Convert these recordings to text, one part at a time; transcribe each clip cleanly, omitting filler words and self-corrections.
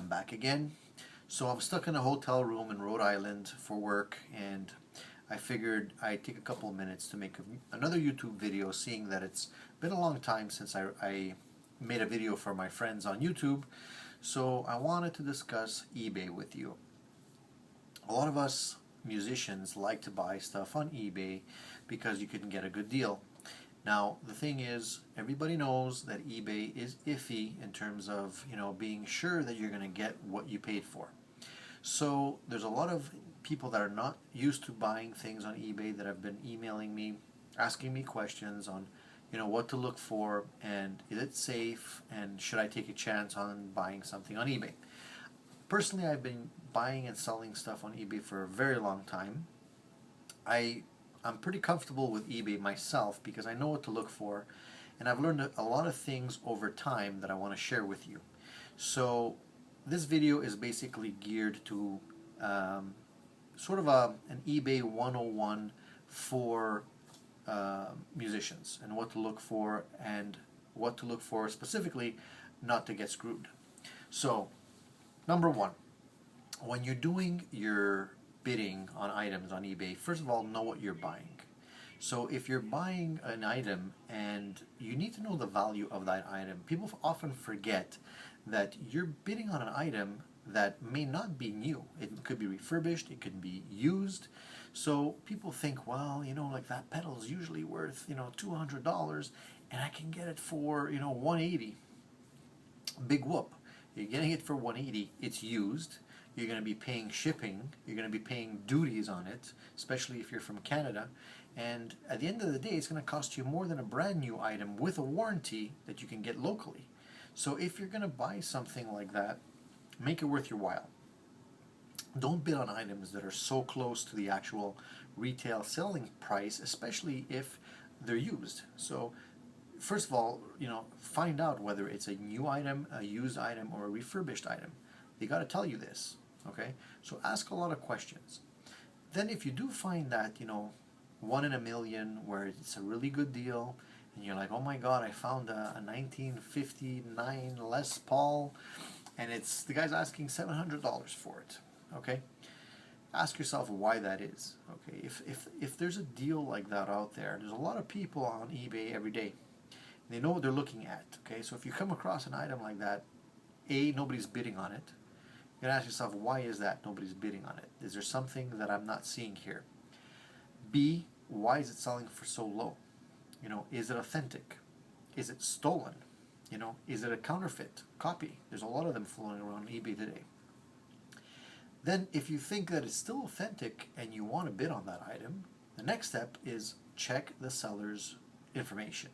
I'm back again. So I'm stuck in a hotel room in Rhode Island for work, and I figured I'd take a couple of minutes to make another YouTube video, seeing that it's been a long time since I made a video for my friends on YouTube. So I wanted to discuss eBay with you. A lot of us musicians like to buy stuff on eBay because you can get a good deal. Now, the thing is, everybody knows that eBay is iffy in terms of, being sure that you're going to get what you paid for. So there's a lot of people that are not used to buying things on eBay that have been emailing me, asking me questions on, what to look for, and is it safe, and should I take a chance on buying something on eBay. Personally, I've been buying and selling stuff on eBay for a very long time. I'm pretty comfortable with eBay myself because I know what to look for, and I've learned a lot of things over time that I want to share with you. So this video is basically geared to sort of an eBay 101 for musicians, and what to look for, and what to look for specifically not to get screwed. So number one, when you're doing your bidding on items on eBay, first of all, know what you're buying. So if you're buying an item and you need to know the value of that item, people often forget that you're bidding on an item that may not be new. It could be refurbished, it could be used. So people think, well, like that pedal is usually worth, $200 and I can get it for, $180. Big whoop. You're getting it for $180, it's used. You're going to be paying shipping, you're going to be paying duties on it, especially if you're from Canada, and at the end of the day it's going to cost you more than a brand new item with a warranty that you can get locally. So if you're going to buy something like that, make it worth your while. Don't bid on items that are so close to the actual retail selling price, especially if they're used. So first of all, find out whether it's a new item, a used item, or a refurbished item. They got to tell you this, okay? So ask a lot of questions. Then if you do find that, 1 in a million where it's a really good deal, and you're like, oh my God, I found a 1959 Les Paul, and the guy's asking $700 for it, okay? Ask yourself why that is, okay? If there's a deal like that out there, there's a lot of people on eBay every day. They know what they're looking at, okay? So if you come across an item like that, A, nobody's bidding on it. You gotta ask yourself, why is that nobody's bidding on it? Is there something that I'm not seeing here? B, why is it selling for so low? Is it authentic? Is it stolen? Is it a counterfeit copy? There's a lot of them floating around eBay today. Then if you think that it's still authentic and you want to bid on that item, the next step is check the seller's information.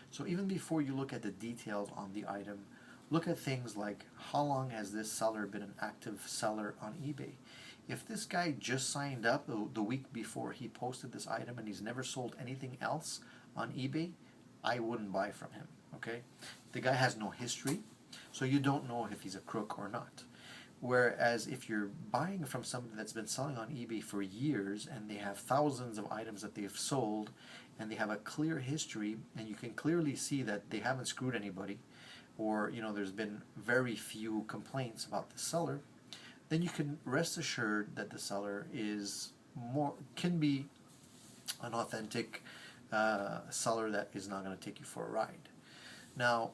So even before you look at the details on the item, look at things like, how long has this seller been an active seller on eBay? If this guy just signed up the week before he posted this item and he's never sold anything else on eBay, I wouldn't buy from him, okay? The guy has no history, so you don't know if he's a crook or not. Whereas if you're buying from somebody that's been selling on eBay for years and they have thousands of items that they've sold and they have a clear history and you can clearly see that they haven't screwed anybody, or there's been very few complaints about the seller, then you can rest assured that the seller can be an authentic seller that is not going to take you for a ride. Now,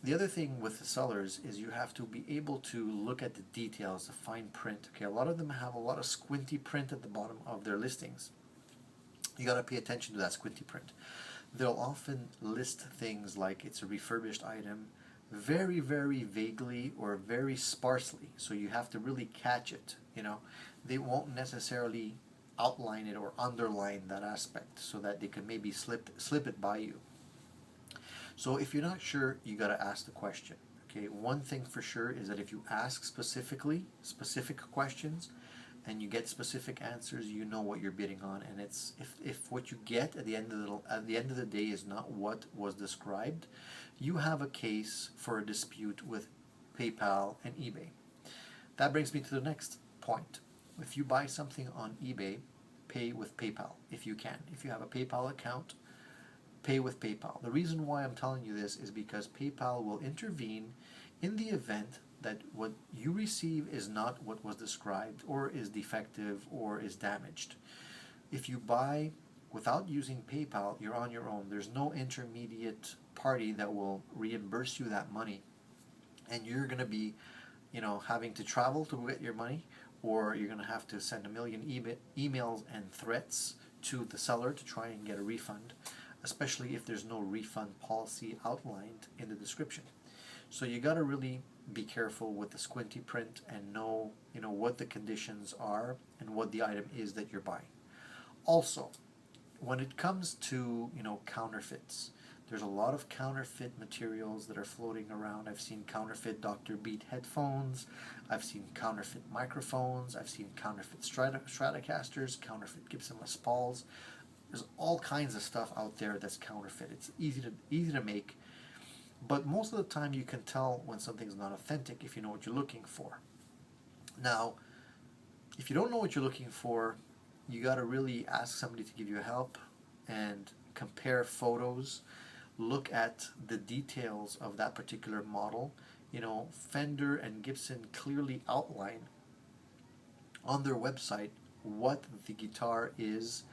the other thing with the sellers is you have to be able to look at the details, the fine print. Okay, a lot of them have a lot of squinty print at the bottom of their listings. You got to pay attention to that squinty print. They'll often list things like it's a refurbished item very, very vaguely or very sparsely, so you have to really catch it. They won't necessarily outline it or underline that aspect so that they can maybe slip it by you. So if you're not sure, you got to ask the question. Okay, one thing for sure is that if you ask specific questions and you get specific answers, you know what you're bidding on. And it's if what you get at the end of the day is not what was described, you have a case for a dispute with PayPal and eBay. That brings me to the next point. If you buy something on eBay, pay with PayPal if you can. If you have a PayPal account, pay with PayPal. The reason why I'm telling you this is because PayPal will intervene in the event that what you receive is not what was described, or is defective, or is damaged. If you buy without using PayPal, you're on your own. There's no intermediate party that will reimburse you that money, and you're going to be, having to travel to get your money, or you're going to have to send a million emails and threats to the seller to try and get a refund, especially if there's no refund policy outlined in the description. So you got to really be careful with the squinty print and know, what the conditions are and what the item is that you're buying. Also, when it comes to, counterfeits, there's a lot of counterfeit materials that are floating around. I've seen counterfeit Dr. Beat headphones. I've seen counterfeit microphones. I've seen counterfeit Stratocasters, counterfeit Gibson Les Pauls. There's all kinds of stuff out there that's counterfeit. It's easy to make, but most of the time you can tell when something's not authentic if you know what you're looking for. Now, if you don't know what you're looking for, you got to really ask somebody to give you help and compare photos. Look at the details of that particular model. Fender and Gibson clearly outline on their website what the guitar is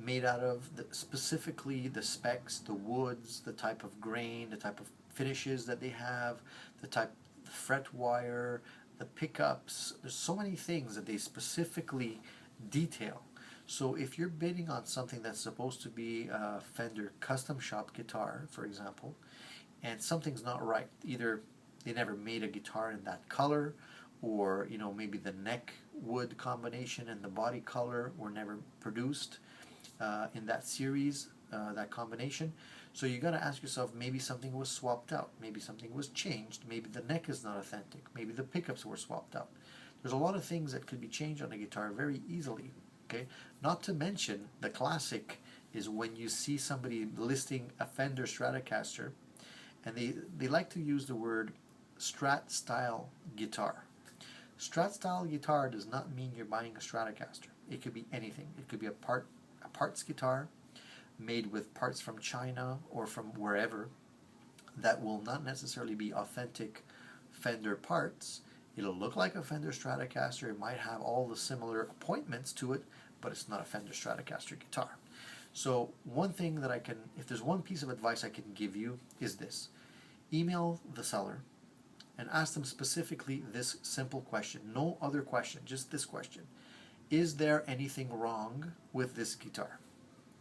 made out of, specifically the specs, the woods, the type of grain, the type of finishes that they have, the type of fret wire, the pickups. There's so many things that they specifically detail. So if you're bidding on something that's supposed to be a Fender custom shop guitar, for example, and something's not right, either they never made a guitar in that color, or maybe the neck wood combination and the body color were never produced in that series, that combination. So you got to ask yourself, maybe something was swapped out, maybe something was changed, maybe the neck is not authentic, maybe the pickups were swapped out. There's a lot of things that could be changed on a guitar very easily. Okay, not to mention the classic is when you see somebody listing a Fender Stratocaster, and they like to use the word Strat style guitar. Strat style guitar does not mean you're buying a Stratocaster. It could be anything. It could be a parts guitar made with parts from China or from wherever that will not necessarily be authentic Fender parts. It'll look like a Fender Stratocaster. It might have all the similar appointments to it, but it's not a Fender Stratocaster guitar. So one thing that if there's one piece of advice I can give you is this. Email the seller and ask them specifically this simple question. No other question, just this question. Is there anything wrong with this guitar?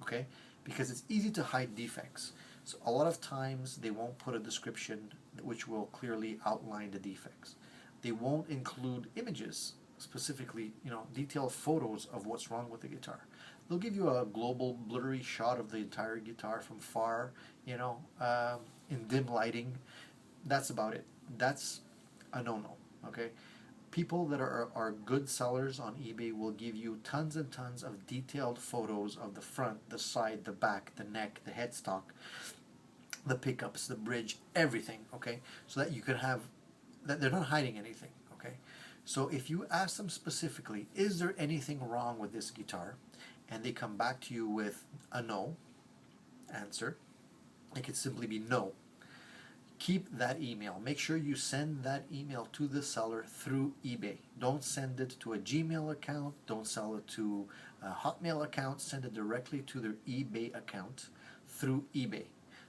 Okay? Because it's easy to hide defects. So a lot of times they won't put a description which will clearly outline the defects. They won't include images, specifically, detailed photos of what's wrong with the guitar. They'll give you a global blurry shot of the entire guitar from far, in dim lighting. That's about it. That's a no-no, okay? People that are good sellers on eBay will give you tons and tons of detailed photos of the front, the side, the back, the neck, the headstock, the pickups, the bridge, everything, okay? So that you can have, that they're not hiding anything, okay? So if you ask them specifically, is there anything wrong with this guitar? And they come back to you with a no answer. It could simply be no. Keep that email. Make sure you send that email to the seller through eBay. Don't send it to a Gmail account. Don't sell it to a Hotmail account. Send it directly to their eBay account through eBay.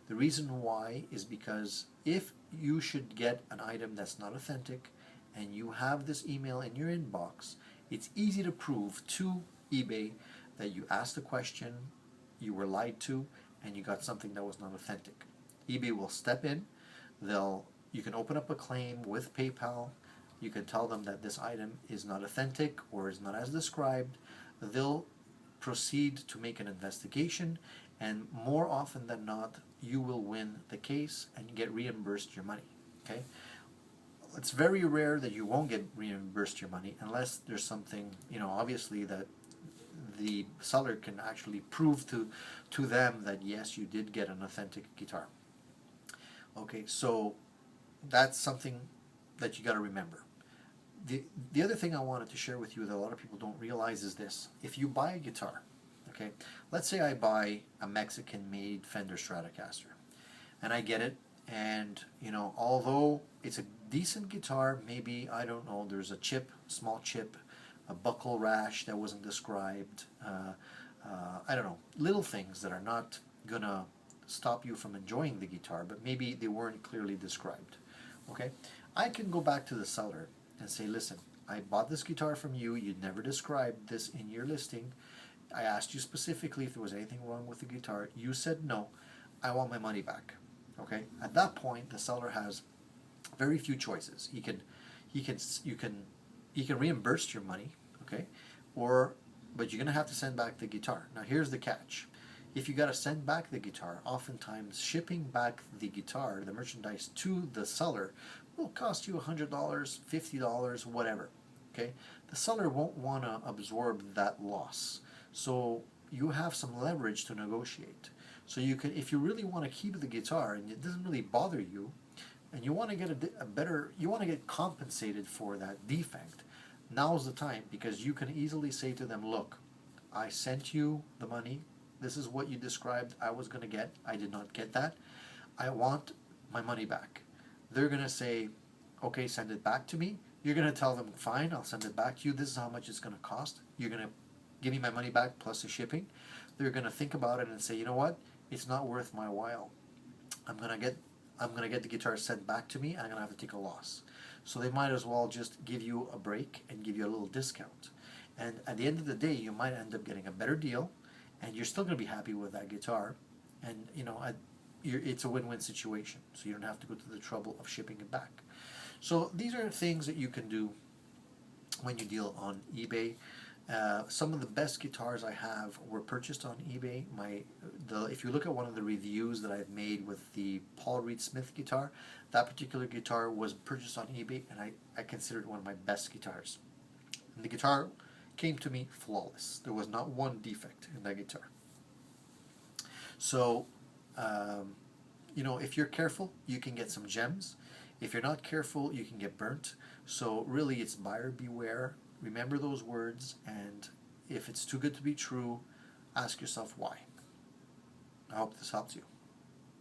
The reason why is because if you should get an item that's not authentic and you have this email in your inbox, it's easy to prove to eBay that you asked the question, you were lied to, and you got something that was not authentic. eBay will step in. You can open up a claim with PayPal. You can tell them that this item is not authentic or is not as described. They'll proceed to make an investigation, and more often than not, you will win the case and you get reimbursed your money. Okay? It's very rare that you won't get reimbursed your money unless there's something, obviously that the seller can actually prove to them that yes, you did get an authentic guitar. Okay, so that's something that you got to remember. The other thing I wanted to share with you that a lot of people don't realize is this. If you buy a guitar, okay, let's say I buy a Mexican-made Fender Stratocaster, and I get it, And you know, although it's a decent guitar, maybe, I don't know, there's a chip, small chip, a buckle rash that wasn't described, I don't know, little things that are not gonna stop you from enjoying the guitar, but maybe they weren't clearly described. Okay, I can go back to the seller and say, listen, I bought this guitar from you, you never described this in your listing, I asked you specifically if there was anything wrong with the guitar, you said no, I want my money back. Okay, at that point the seller has very few choices. He can you can reimburse your money, okay, or but you're gonna have to send back the guitar. Now here's the catch: if you gotta send back the guitar, oftentimes shipping back the guitar, the merchandise, to the seller will cost you $100, $50, whatever. Okay, the seller won't want to absorb that loss, so you have some leverage to negotiate. So you can, if you really want to keep the guitar and it doesn't really bother you, and you want to get a better, you want to get compensated for that defect, now's the time, because you can easily say to them, look, I sent you the money, this is what you described I was going to get, I did not get that, I want my money back. They're going to say, okay, send it back to me. You're going to tell them, fine, I'll send it back to you, this is how much it's going to cost, you're going to give me my money back plus the shipping. They're going to think about it and say, you know what, it's not worth my while. I'm gonna get the guitar sent back to me, and I'm gonna have to take a loss. So they might as well just give you a break and give you a little discount. And at the end of the day, you might end up getting a better deal, and you're still gonna be happy with that guitar. And you know, it's a win-win situation. So you don't have to go to the trouble of shipping it back. So these are things that you can do when you deal on eBay. Some of the best guitars I have were purchased on eBay. If you look at one of the reviews that I've made with the Paul Reed Smith guitar, that particular guitar was purchased on eBay, and I consider it one of my best guitars. And the guitar came to me flawless. There was not one defect in that guitar. So, you know, if you're careful, you can get some gems. If you're not careful, you can get burnt. So really, it's buyer beware. Remember those words, and if it's too good to be true, ask yourself why. I hope this helps you.